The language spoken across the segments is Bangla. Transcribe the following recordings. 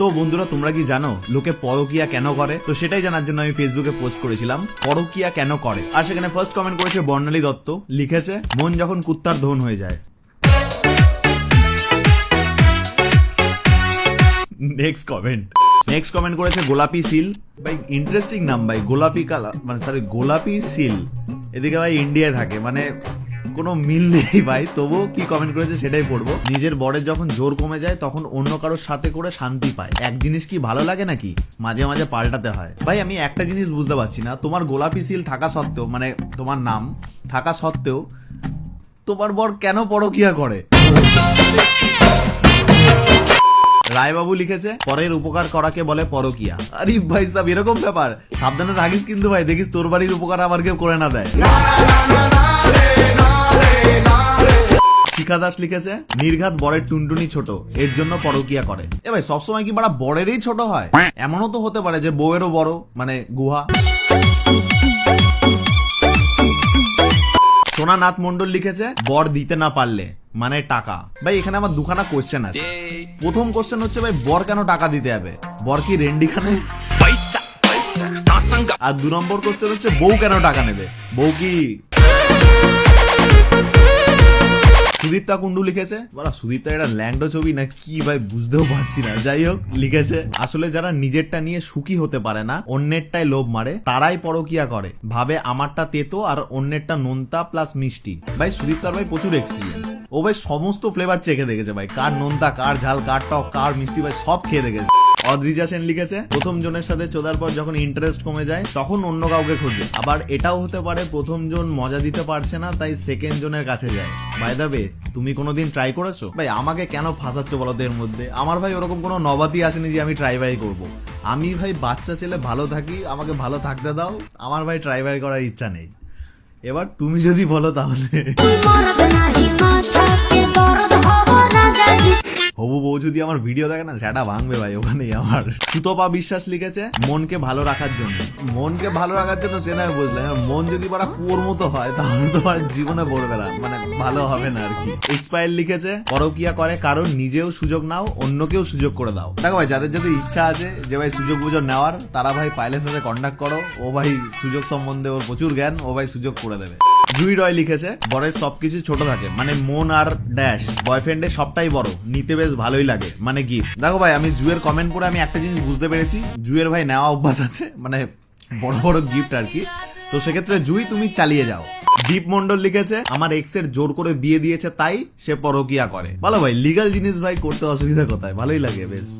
তো বন্ধুরা, তোমরা কি জানো লোকে পরকিয়া কেন করে? তো সেটাই জানার জন্য আমি ফেসবুকে পোস্ট করেছিলাম পরকিয়া কেন করে। আর সেখানে ফার্স্ট কমেন্ট করেছে বর্ণালী দত্ত, লিখেছে মন যখন কুত্তার ধন হয়ে যায়। নেক্সট কমেন্ট করেছে গোলাপি সিল। ভাই ইন্টারেস্টিং নাম ভাই, গোলাপি কালার মানে সরি গোলাপি সিল। এদিকে ভাই ইন্ডিয়ায় থাকে, মানে কোনো মিল নেই ভাই। তবুও কি কমেন্ট করেছে সেটাই পড়বো। নিজের বরের যখন জোর কমে যায় তখন অন্য কারোর সাথে করে শান্তি পায়। এক জিনিস কি ভালো লাগে নাকি? মাঝে মাঝে পাল্টাতে হয়। ভাই আমি একটা জিনিস বুঝতে পারছি না, তোমার গোলাপি সিল থাকা সত্ত্বেও, মানে তোমার নাম থাকা সত্ত্বেও তোমার বর কেন পরকিয়া করে? রায়বাবু লিখেছে পরের উপকার করাকে বলে পরকিয়া। আরে ভাই সাহেব, এরকম ব্যাপার? সাবধানে থাকিস কিন্তু ভাই, দেখিস তোর বাড়ির উপকার আবার কেউ করে না দেয়। শিখা দাস লিখেছে নির্ঘাত বরের টুনটুনি ছোট, এর জন্য পরকিয়া করে। এ ভাই সবসময় কি বাড়া বরেরই ছোট হয়? এমনও তো হতে পারে যে বউয়েরও বড়, মানে গুহা। সোনানাথ মন্ডল লিখেছে বর দিতে না পারলে মানে টাকা। ভাই এখানে আমার দুখানা কোশ্চেন আছে। প্রথম কোশ্চেন হচ্ছে ভাই বর কেন টাকা দিতে হবে? বর কি রেন্ডিখানে? আর 2 নম্বর কোশ্চেন হচ্ছে বউ কেন টাকা নেবে? বউ কি? সুদীপ্তা কুন্ডু লিখেছে বড়া সুদীপ্তা এটা ল্যান্ডো ছবি না কি ভাই বুঝতেও পারছি না। যাই হোক, লিখেছে আসলে যারা নিজেরটা নিয়ে সুখী হতে পারে না, অন্যেরটাই লোভ মারে, তারাই পরকিয়া করে। ভাবে আমারটা তেতো আর অন্যেরটা নোনতা প্লাস মিষ্টি। ভাই সুদীপ্তার ভাই প্রচুর এক্সপিরিয়েন্স। ও ভাই সমস্ত ফ্লেভার চেখে দেখেছে ভাই, কার নোনতা, কার ঝাল, কার টক, কার মিষ্টি, ভাই সব খেয়ে দেখেছে। অদ্রিজা সেন লিখেছে প্রথম জনের সাথে চোদার পর যখন ইন্টারেস্ট কমে যায় তখন অন্য কাউকে খোঁজে। আবার এটাও হতে পারে প্রথম জন মজা দিতে পারছে না তাই সেকেন্ড জনের কাছে যায়। বাই দ্য ওয়ে, তুমি কোনোদিন ট্রাই করেছো? ভাই আমাকে কেন ফাঁসাচ্ছ বলো তো এর মধ্যে? আমার ভাই ওরকম কোনো নবাতি আসেনি যে আমি ট্রাই করবো। আমি ভাই বাচ্চা ছেলে, ভালো থাকি, আমাকে ভালো থাকতে দাও। আমার ভাই ট্রাই করার ইচ্ছা নেই। এবার তুমি যদি বলো তাহলে। হবু বউ যদি আমার ভিডিও দেখে না সেটা ভাঙবে ভাই ওখানেই আমার। সুতপা বিশ্বাস লিখেছে মনকে ভালো রাখার জন্য। মনকে ভালো রাখার জন্য সে নয় বুঝলে, মন যদি বড় কুয়োর মতো হয় তাহলে তোমার জীবনে পড়বে না, মানে ভালো হবে না আর কি। এক্সপায়ার লিখেছে পরকিয়া করে কারণ নিজেও সুযোগ নাও, অন্যকেও সুযোগ করে দাও। দেখো ভাই যাদের যাদের ইচ্ছা আছে যে ভাই সুযোগ বুঝো নেওয়ার, তারা ভাই পাইলের সাথে কন্ট্যাক্ট করো। ও ভাই সুযোগ সম্বন্ধে ওর প্রচুর জ্ঞান, ও ভাই সুযোগ করে দেবে। জুই রয় লিখেছে বরের সবকিছু ছোট থাকে, মানে মন আর ড্যাশ, বয়ফ্রেন্ডের সবটাই বড়, নিতে বেশ ভালোই লাগে, মানে গিফট। দেখো ভাই আমি জুয়ের কমেন্ট পড়ে আমি একটা জিনিস বুঝতে পেরেছি, জুয়ের ভাই নেওয়া অভ্যাস আছে, মানে বড় বড় গিফট আর কি। তো সেক্ষেত্রে জুই তুমি চালিয়ে যাও। দীপ মন্ডল লিখেছে আমার এক্স এর জোর করে বিয়ে দিয়েছে তাই সে পরকিয়া করে। ভালো ভাই, লিগাল জিনিস ভাই করতে অসুবিধা কোথায়? ভালোই লাগে বেশ,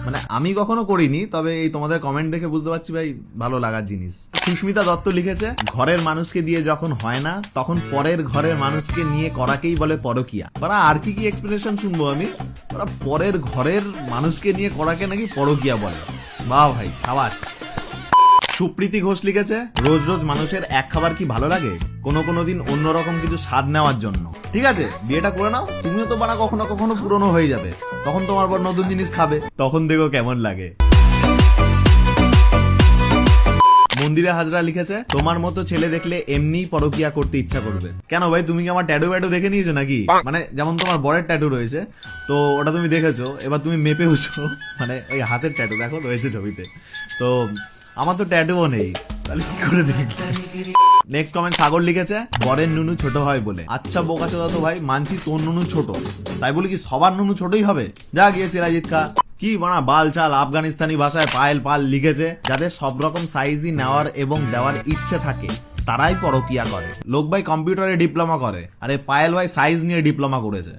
মানে আমি কখনো করিনি, তবে এই তোমাদের কমেন্ট দেখে বুঝতে পারছি ভাই ভালো লাগার জিনিস। সুস্মিতা দত্ত লিখেছে ঘরের মানুষকে দিয়ে যখন হয় না তখন পরের ঘরের মানুষকে নিয়ে করাকেই বলে পরকিয়া। ওরা আর কি কি এক্সপ্লেনেশন শুনবো আমি? ওরা পরের ঘরের মানুষকে নিয়ে করাকে নাকি পরকিয়া বলে। বাহ ভাই সাবাস। সুপ্রীতি ঘোষ লিখেছে রোজ রোজ মানুষের এক খাবার কি ভালো লাগে? কোনো দিন অন্যরকম কিছু স্বাদ নেওয়ার জন্য। ঠিক আছে, বিয়েটা করে নাও, তুমিও তো বানা কখনো কখনো পুরনো হয়ে যাবে, তখন তোমার পর নতুন জিনিস খাবে, তখন দেখো কেমন লাগে। মন্দিরে হাজরা লিখেছে তোমার মতো ছেলে দেখলে এমনিই পরকিয়া করতে ইচ্ছা করবে। কেন ভাই, তুমি কি আমার ট্যাটু দেখে নিয়েছো নাকি? মানে যেমন তোমার বরের ট্যাটু রয়েছে তো ওটা তুমি দেখেছো, এবার তুমি মেপেওছো, মানে ওই হাতের ট্যাটু দেখো রয়েছে ছবিতে, তো আমার তো ট্যাটুও নেই, তাহলে কি করে দেখলে? নেক্সট কমেন্ট সাগর লিখেছে বরের নুনু ছোট হয় বলে। আচ্ছা বোকাচোদা তো ভাই, মানছি তোর নুনু ছোট, তাই বলে কি সবার নুনু ছোটই হবে? যা গিয়ে সিরাজিৎ খা। কি বানা বাল চাল আফগানিস্তানি ভাষায় পায়েল পাল লিখেছে যাদের সব রকম সাইজই নেওয়ার এবং দেওয়ার ইচ্ছে থাকে তারাই পরকিয়া করে। লোক ভাই কম্পিউটারে ডিপ্লোমা করে, আরে পায়েল ভাই সাইজ নিয়ে ডিপ্লোমা করেছে।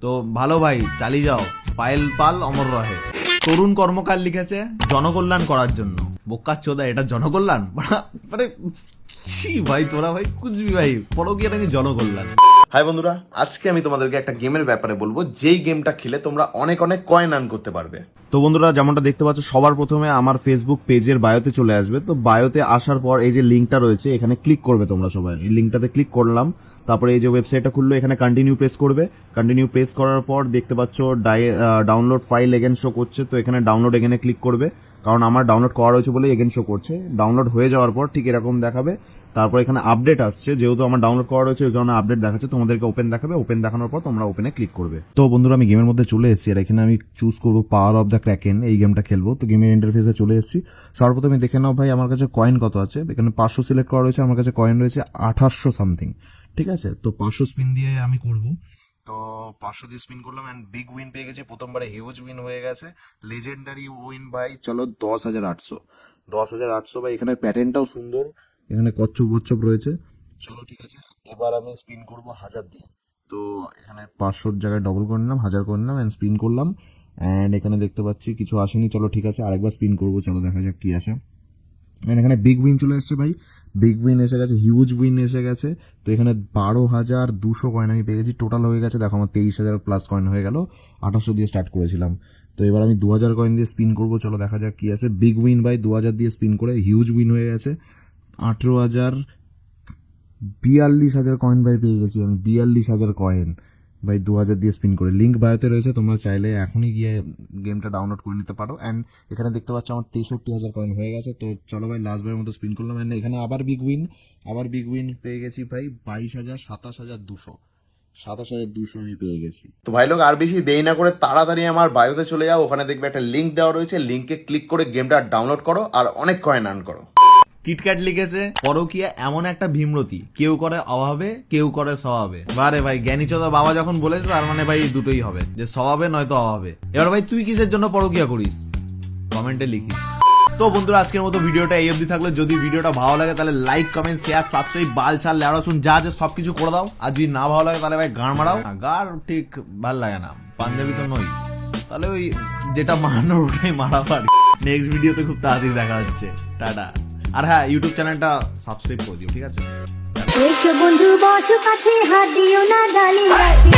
তো ভালো ভাই, চালিয়ে যাও, পায়েল পাল অমর রহে। তরুণ কর্মকার লিখেছে জনকল্যাণ করার জন্য। বোকার চোদা, এটা জনকল্যাণ? মানে ভাই তোরা ভাই কুচবি ভাই, পরকিয়া নাকি জনকল্যাণ? হাই বন্ধুরা, আজকে আমি তোমাদেরকে একটা গেমের ব্যাপারে বলবো, যেই গেমটা খেলে তোমরা অনেক অনেক কয়েন আর্ন করতে পারবে। তো বন্ধুরা যেমনটা দেখতে পাচ্ছ, সবার প্রথমে আমার ফেসবুক পেজের বায়োতে চলে আসবে। তো বায়োতে আসার পর এই যে লিঙ্কটা রয়েছে এখানে ক্লিক করবে তোমরা সবাই। এই লিঙ্কটাতে ক্লিক করলাম, তারপরে এই যে ওয়েবসাইটটা খুললো, এখানে কন্টিনিউ প্রেস করবে। কন্টিনিউ প্রেস করার পর দেখতে পাচ্ছ ডাউনলোড ফাইল এগেন শো করছে, তো এখানে ডাউনলোড এগেনে ক্লিক করবে। কারণ আমার ডাউনলোড করা রয়েছে বলে এগেন শো করছে। ডাউনলোড হয়ে যাওয়ার পর ঠিক এরকম দেখাবে, তারপর এখানে আপডেট আসছে, যেহেতু আমার ডাউনলোড করা রয়েছে ওই কারণে আপডেট দেখাচ্ছে, তোমাদেরকে ওপেন দেখাবে, ওপেন দেখানোর পর তোমরা ওপেনে ক্লিক করবে। তো বন্ধুরা আমি গেমের মধ্যে চলে এসেছি, আর এখানে আমি চুজ করবো পাওয়ার অফ দ্য ক্র্যাকেন, এই গেমটা খেলবো। তো গেমের ইন্টারফেসে চলে এসেছি। সর্বপ্রথমে দেখে নাও ভাই আমার কাছে কয়েন কত আছে। এখানে 500 সিলেক্ট করা রয়েছে, আমার কাছে কয়েন রয়েছে 2800 সামথিং, ঠিক আছে। তো 500 স্পিন দিয়ে আমি করবো। তো 500 দিয়ে স্পিন করলাম অ্যান্ড বিগ উইন পেয়ে গেছি, প্রথমবারে হিউজ উইন হয়ে গেছে। লেজেন্ডারি উইন ভাই, চলো 10,800 ভাই। এখানে প্যাটার্নটাও সুন্দর, এখানে কচ্ছপ বচ্ছপ রয়েছে। চলো ঠিক আছে, এবার আমি স্পিন করবো 1000 দিয়ে। তো এখানে 500 জায়গায় ডবল করে নিলাম, 1000 করে নিলাম অ্যান্ড স্পিন করলাম। অ্যান্ড এখানে দেখতে পাচ্ছি কিছু আসেনি। চলো ঠিক আছে, আরেকবার স্পিন করবো, চলো দেখা যাক কি আসে। এখানে বিগ উইন চলে এসছে ভাই, বিগ উইন এসে গেছে, হিউজ উইন এসে গেছে। তো এখানে 12,200 কয়েন আমি পেয়ে গেছি, টোটাল হয়ে গেছে দেখো আমার 23,000 প্লাস কয়েন হয়ে গেল। 2800 দিয়ে স্টার্ট করেছিলাম। তো এবার আমি 2000 কয়েন দিয়ে স্পিন করবো, চলো দেখা যাক কি আছে। বিগ উইন ভাই 2000 দিয়ে স্পিন করে হিউজ উইন হয়ে গেছে। 18,000, 42,000 কয়েন ভাই পেয়ে গেছি আমি, 42,000 কয়েন ভাই 2000 দিয়ে স্পিন করে। লিঙ্ক বায়োতে রয়েছে, তোমরা চাইলে এখনই গিয়ে গেমটা ডাউনলোড করে নিতে পারো। অ্যান্ড এখানে দেখতে পাচ্ছ আমার 63,000 কয়েন হয়ে গেছে। তো চলো ভাই লাস্ট বারের মতো স্পিন করলাম, অ্যান্ড এখানে আবার বিগ উইন পেয়ে গেছি ভাই 22,000, 27,200 আমি পেয়ে গেছি। তো ভাই লোক আর বেশি দেরি না করে তাড়াতাড়ি আমার বায়োতে চলে যাও, ওখানে দেখবে একটা লিঙ্ক দেওয়া রয়েছে, লিঙ্কে ক্লিক করে গেমটা ডাউনলোড করো আর অনেক কয়েন আর্ন করো। কিটক্যাট লিখেছে পরকীয়া এমন একটা ভীমরতি, কেউ করে অভাবে কেউ করে স্বভাবে। বারে ভাই জ্ঞানীচোদা বাবা যখন বলেছে তার মানে ভাই দুটোই হবে, যে স্বভাবে নয়তো অভাবে। এবার ভাই তুই কিসের জন্য পরকীয়া করিস কমেন্টে লিখিস। তো বন্ধুরা আজকের মতো ভিডিওটা এই অবধি থাকলে, যদি ভিডিওটা ভালো লাগে তাহলে লাইক কমেন্ট শেয়ার সাবস্ক্রাইব বাল চাল লেওড়া শুন যা আছে সবকিছু করে দাও। আর যদি না ভালো লাগে তাহলে ভাই গান মারাও। গার ঠিক ভাল লাগে না, পাঞ্জাবি তো নই, তাহলে ওই যেটা মারানোর ওটাই মারাও। আর নেক্সট ভিডিওতে খুব তাড়াতাড়ি দেখা হচ্ছে, টাটা। আর হ্যাঁ, ইউটিউব চ্যানেলটা সাবস্ক্রাইব করে দিও, ঠিক আছে। বন্ধু বসো কাছে, হাত দিও না, ডালিম গাছে।